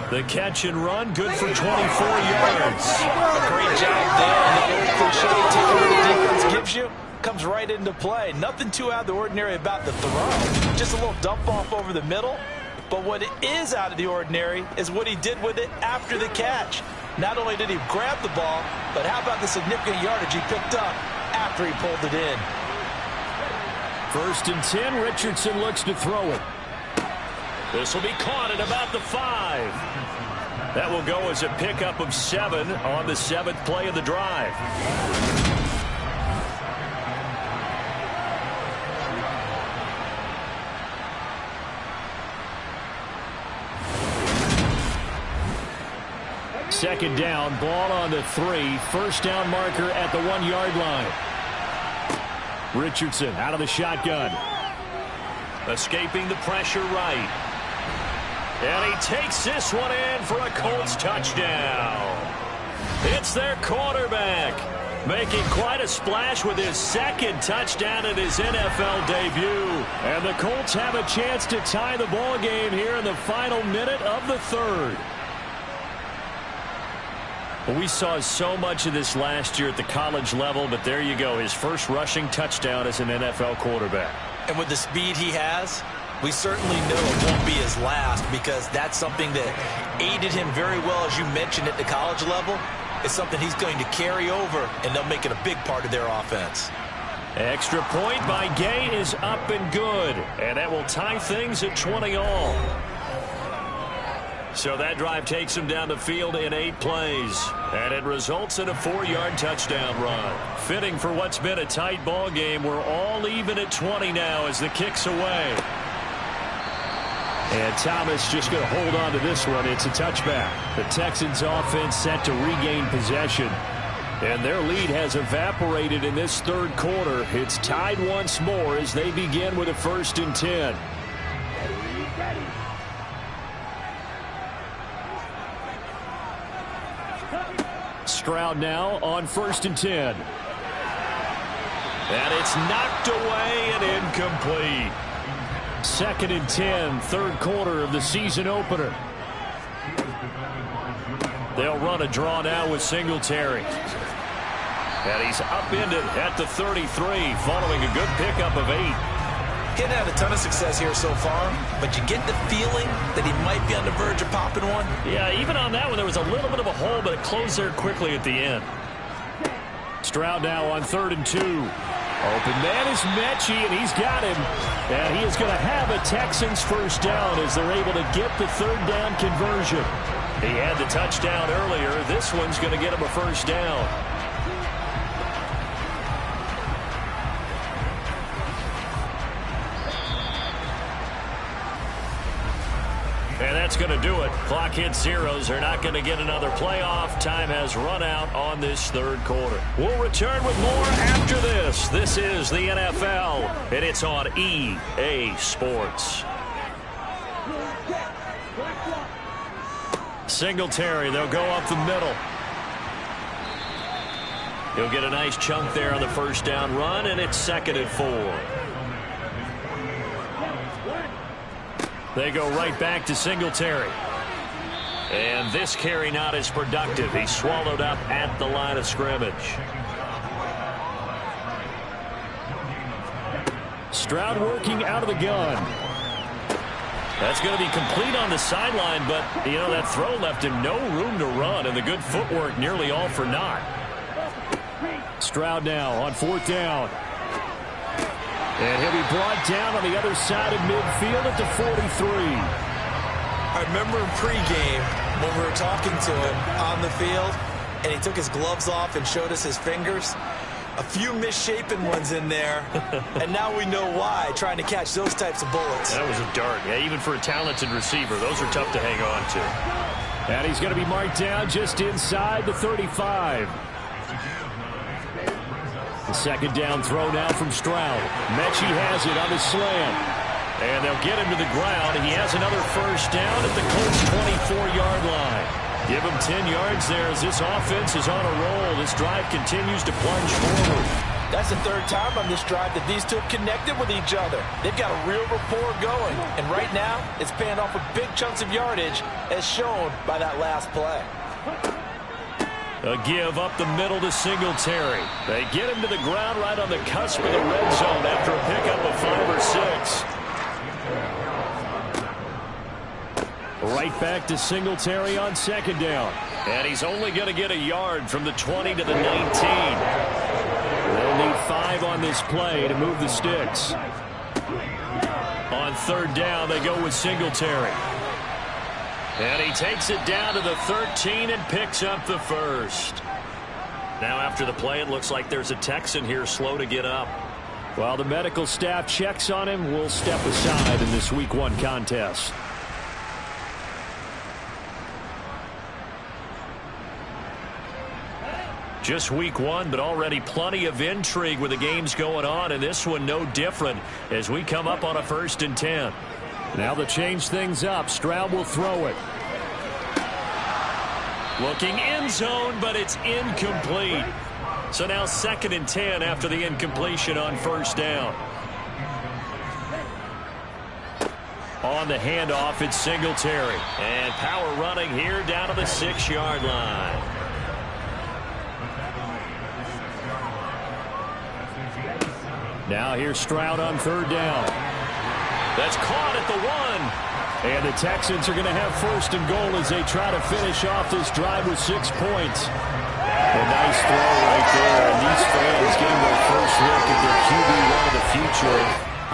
Speaker 3: The catch and run, good for 24 yards.
Speaker 2: Great job there. That old cliche, taking what the defense gives you, comes right into play. Nothing too out of the ordinary about the throw. Just a little dump off over the middle. But what is out of the ordinary is what he did with it after the catch. Not only did he grab the ball, but how about the significant yardage he picked up after he pulled it in.
Speaker 3: First and 10, Richardson looks to throw it. This will be caught at about the 5. That will go as a pickup of 7 on the 7th play of the drive. Second down, ball on the 3. First down marker at the 1-yard line. Richardson out of the shotgun. Escaping the pressure right. And he takes this one in for a Colts touchdown. It's their quarterback, making quite a splash with his second touchdown in his NFL debut. And the Colts have a chance to tie the ball game here in the final minute of the third. Well, we saw so much of this last year at the college level, but there you go, his first rushing touchdown as an NFL quarterback.
Speaker 2: And with the speed he has, we certainly know it won't be his last, because that's something that aided him very well, as you mentioned, at the college level. It's something he's going to carry over, and they'll make it a big part of their offense.
Speaker 3: Extra point by Gay is up and good, and that will tie things at 20 all. So that drive takes him down the field in 8 plays, and it results in a 4-yard touchdown run. Fitting for what's been a tight ball game. We're all even at 20 now as the kick's away. And Thomas just going to hold on to this one. It's a touchback. The Texans offense set to regain possession, and their lead has evaporated in this third quarter. It's tied once more as they begin with a 1st and 10. Stroud now on 1st and 10. And it's knocked away and incomplete. 2nd and 10, third quarter of the season opener. They'll run a draw now with Singletary. And he's upended at the 33 following a good pickup of 8.
Speaker 2: He hadn't had a ton of success here so far, but you get the feeling that he might be on the verge of popping one.
Speaker 3: Yeah, even on that one, there was a little bit of a hole, but it closed there quickly at the end. Stroud now on 3rd and 2. Open man is Mechie, and he's got him. And he is going to have a Texans first down as they're able to get the 3rd down conversion. He had the touchdown earlier. This one's going to get him a first down. And that's going to do it. Clock hits zeros. They're not going to get another playoff. Time has run out on this third quarter. We'll return with more after this. This is the NFL, and it's on EA Sports. Singletary, they'll go up the middle.
Speaker 1: He'll get a nice chunk there on the first down run, and it's 2nd and 4. They go right back to Singletary. And this carry not as productive. He's swallowed up at the line of scrimmage.
Speaker 3: Stroud working out of the gun. That's going to be complete on the sideline, but, you know, that throw left him no room to run, and the good footwork nearly all for naught. Stroud now on 4th down. And he'll be brought down on the other side of midfield at the 43.
Speaker 2: I remember in pregame when we were talking to him on the field, and he took his gloves off and showed us his fingers. A few misshapen ones in there, and now we know why, trying to catch those types of bullets.
Speaker 1: That was a dart. Yeah, even for a talented receiver, those are tough to hang on to.
Speaker 3: And he's going to be marked down just inside the 35. The 2nd down throw now from Stroud. Mechie has it on the slant. And they'll get him to the ground. He has another first down at the Colts' 24-yard line. Give him 10 yards there as this offense is on a roll. This drive continues to plunge forward.
Speaker 2: That's the 3rd time on this drive that these two have connected with each other. They've got a real rapport going. And right now, it's paying off with big chunks of yardage, as shown by that last play.
Speaker 1: A give up the middle to Singletary. They get him to the ground right on the cusp of the red zone after a pickup of 5 or 6. Right back to Singletary on 2nd down. And he's only going to get a yard from the 20 to the 19. They'll need 5 on this play to move the sticks. On 3rd down, they go with Singletary. And he takes it down to the 13 and picks up the first. Now after the play, it looks like there's a Texan here slow to get up.
Speaker 3: While the medical staff checks on him, we'll step aside in this Week 1 contest.
Speaker 1: Just Week 1, but already plenty of intrigue with the games going on, and this one no different as we come up on a 1st and 10.
Speaker 3: Now to change things up, Stroud will throw it.
Speaker 1: Looking end zone, but it's incomplete. So now 2nd and 10 after the incompletion on 1st down. On the handoff, it's Singletary. And power running here down to the 6-yard line.
Speaker 3: Now here's Stroud on 3rd down.
Speaker 1: That's caught at the 1.
Speaker 3: And the Texans are going to have 1st and goal as they try to finish off this drive with 6 points. A nice throw right there, and these fans getting their first look at their QB1 of the future.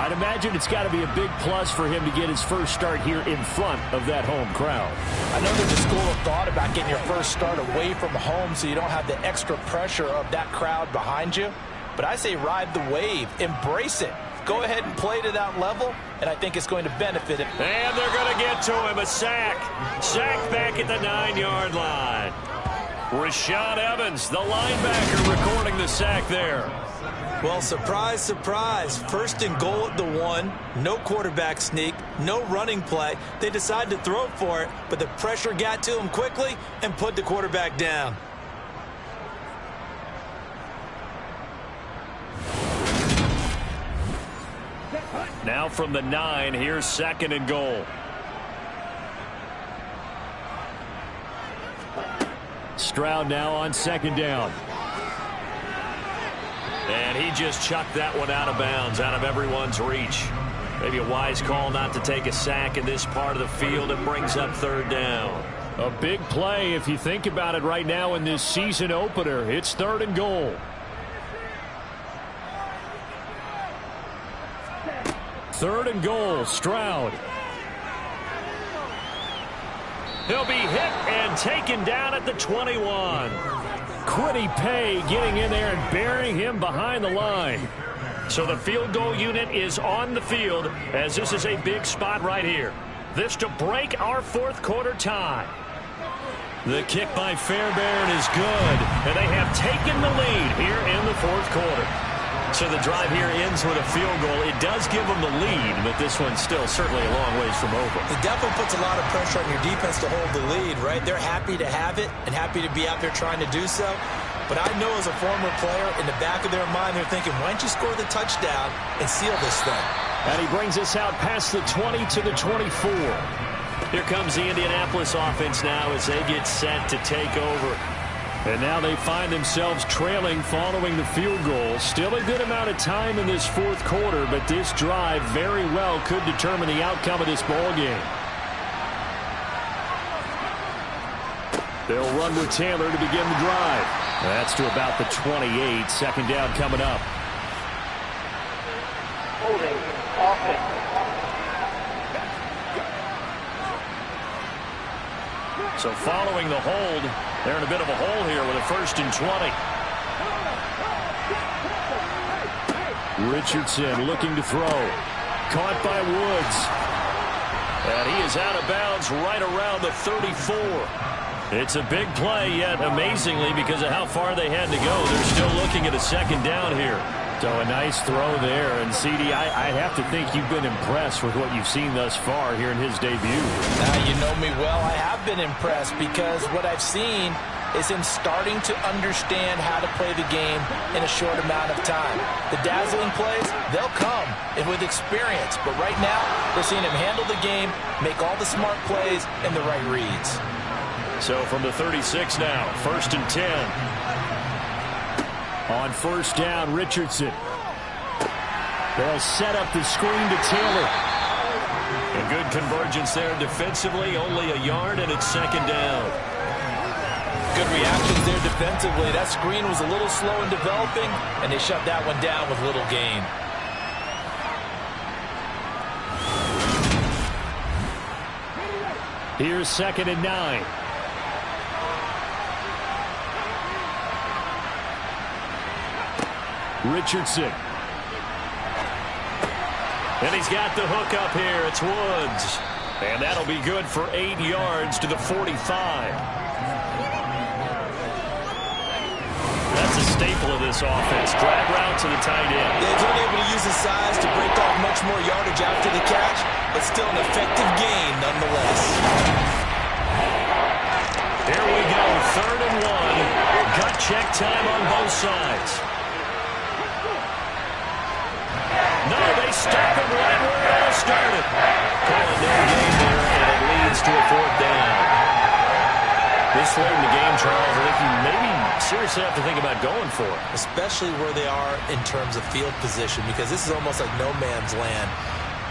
Speaker 3: I'd imagine it's got to be a big plus for him to get his first start here in front of that home crowd.
Speaker 2: I know there's a school of thought about getting your first start away from home so you don't have the extra pressure of that crowd behind you. But I say ride the wave, embrace it. Go ahead and play to that level, and I think it's going to benefit him.
Speaker 1: And they're going to get to him, a sack. Sack back at the 9-yard line. Rashaan Evans, the linebacker, recording the sack there.
Speaker 2: Well, surprise, surprise. 1st and goal at the 1. No quarterback sneak, no running play. They decided to throw for it, but the pressure got to him quickly and put the quarterback down.
Speaker 1: Now from the 9, here's 2nd and goal.
Speaker 3: Stroud now on 2nd down.
Speaker 1: And he just chucked that one out of bounds, out of everyone's reach. Maybe a wise call not to take a sack in this part of the field. It brings up 3rd down.
Speaker 3: A big play if you think about it right now in this season opener. It's 3rd and goal. 3rd and goal, Stroud.
Speaker 1: He'll be hit and taken down at the 21.
Speaker 3: Quiddy Pay getting in there and burying him behind the line.
Speaker 1: So the field goal unit is on the field as this is a big spot right here. This to break our 4th quarter tie. The kick by Fairbairn is good, and they have taken the lead here in the 4th quarter. So the drive here ends with a field goal. It does give them the lead, but this one's still certainly a long ways from over.
Speaker 2: It definitely puts a lot of pressure on your defense to hold the lead, right? They're happy to have it and happy to be out there trying to do so. But I know as a former player, in the back of their mind, they're thinking, why don't you score the touchdown and seal this thing?
Speaker 3: And he brings us out past the 20 to the 24.
Speaker 1: Here comes the Indianapolis offense now as they get set to take over.
Speaker 3: And now they find themselves trailing following the field goal. Still a good amount of time in this fourth quarter, but this drive very well could determine the outcome of this ball game. They'll run with Taylor to begin the drive. That's to about the 28. Second down coming up.
Speaker 4: Holding offense.
Speaker 3: So following the hold, they're in a bit of a hole here with a 1st and 20. Richardson looking to throw. Caught by Woods. And he is out of bounds right around the 34. It's a big play, yet amazingly, because of how far they had to go, they're still looking at a second down here. So a nice throw there. And, CD, I have to think you've been impressed with what you've seen thus far here in his debut.
Speaker 2: You know me well. I have been impressed because what I've seen is him starting to understand how to play the game in a short amount of time. The dazzling plays, they'll come and with experience. But right now, we're seeing him handle the game, make all the smart plays, and the right reads.
Speaker 3: So from the 36 now, 1st and 10. On 1st down, Richardson. They'll set up the screen to Taylor.
Speaker 1: A good convergence there defensively, only a yard, and it's 2nd down.
Speaker 2: Good reactions there defensively. That screen was a little slow in developing, and they shut that one down with little gain.
Speaker 3: Here's 2nd and 9. Richardson.
Speaker 1: And he's got the hook up here. It's Woods. And that'll be good for 8 yards to the 45. That's a staple of this offense. Drag route to the tight end.
Speaker 2: He's only able to use his size to break off much more yardage after the catch, but still an effective gain nonetheless.
Speaker 1: Here we go, 3rd and 1. Gut check time on both sides. No, they stuck him right where it all started. Calling no gain there, and it leads to a 4th down. This late in the game, Charles, I think you maybe seriously have to think about going for it.
Speaker 2: Especially where they are in terms of field position, because this is almost like no man's land.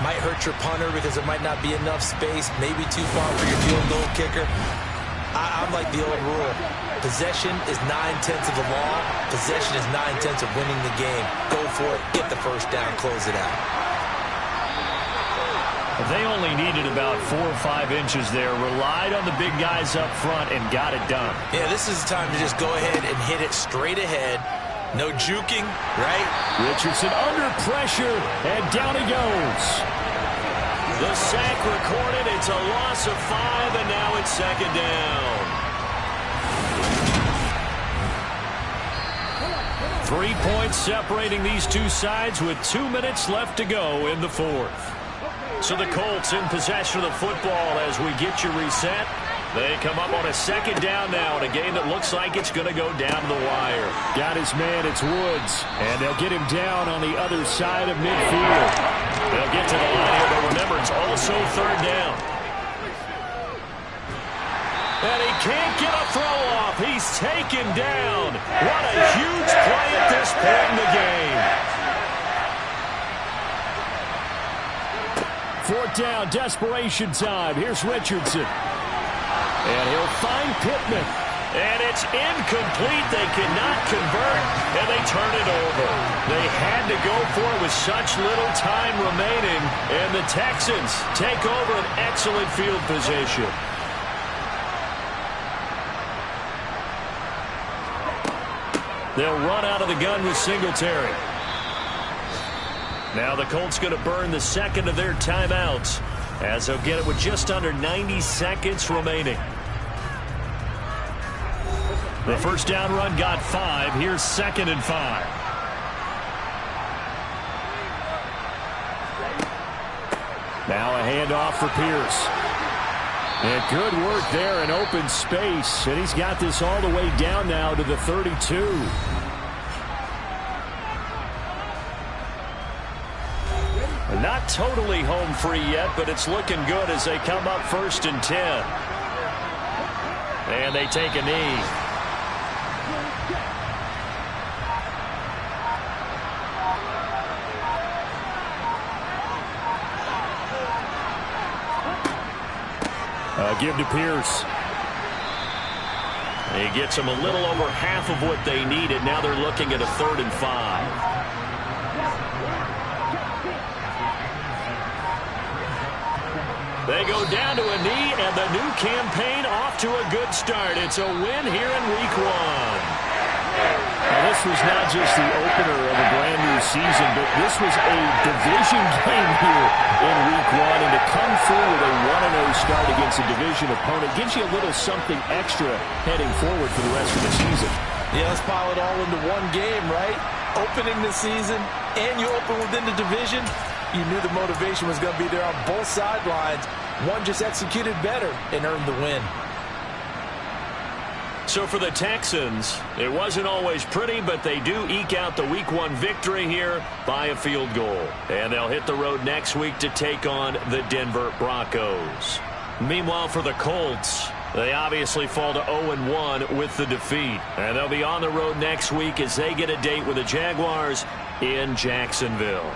Speaker 2: Might hurt your punter because there might not be enough space, maybe too far for your field goal kicker. I'm like the old rule. Possession is 9/10 of the law. Possession is 9/10 of winning the game. Go for it. Get the 1st down. Close it out.
Speaker 3: They only needed about 4 or 5 inches there. Relied on the big guys up front and got it done.
Speaker 2: Yeah, this is the time to just go ahead and hit it straight ahead. No juking, right?
Speaker 3: Richardson under pressure, and down he goes.
Speaker 1: The sack recorded. It's a loss of 5, and now it's 2nd down.
Speaker 3: 3 points separating these two sides with 2 minutes left to go in the 4th.
Speaker 1: So the Colts in possession of the football as we get you reset. They come up on a 2nd down now in a game that looks like it's going to go down to the wire.
Speaker 3: Got his man, it's Woods. And they'll get him down on the other side of midfield.
Speaker 1: They'll get to the line here, but remember, it's also 3rd down. And he can't get a throw off. He's taken down. What a huge play at this point in the game.
Speaker 3: 4th down, desperation time. Here's Richardson. And he'll find Pittman.
Speaker 1: And it's incomplete. They cannot convert, and they turn it over. They had to go for it with such little time remaining, and the Texans take over an excellent field position.
Speaker 3: They'll run out of the gun with Singletary.
Speaker 1: Now the Colts going to burn the 2nd of their timeouts as they'll get it with just under 90 seconds remaining.
Speaker 3: The 1st down run got 5. Here's 2nd and 5. Now a handoff for Pierce. And good work there in open space. And he's got this all the way down now to the 32.
Speaker 1: Not totally home free yet, but it's looking good as they come up 1st and 10. And they take a knee. Give to Pierce. He gets them a little over half of what they needed. Now they're looking at a 3rd and 5. They go down to a knee, and the new campaign off to a good start. It's a win here in Week 1.
Speaker 3: Now, this was not just the opener of a brand-new season, but this was a division game here in Week 1. And to come through with a 1-0 start against a division opponent gives you a little something extra heading forward for the rest of the season.
Speaker 2: Yeah, let's pile it all into one game, right? Opening the season, and you open within the division. You knew the motivation was going to be there on both sidelines. One just executed better and earned the win.
Speaker 1: So for the Texans, it wasn't always pretty, but they do eke out the Week 1 victory here by a field goal. And they'll hit the road next week to take on the Denver Broncos. Meanwhile, for the Colts, they obviously fall to 0-1 with the defeat. And they'll be on the road next week as they get a date with the Jaguars in Jacksonville.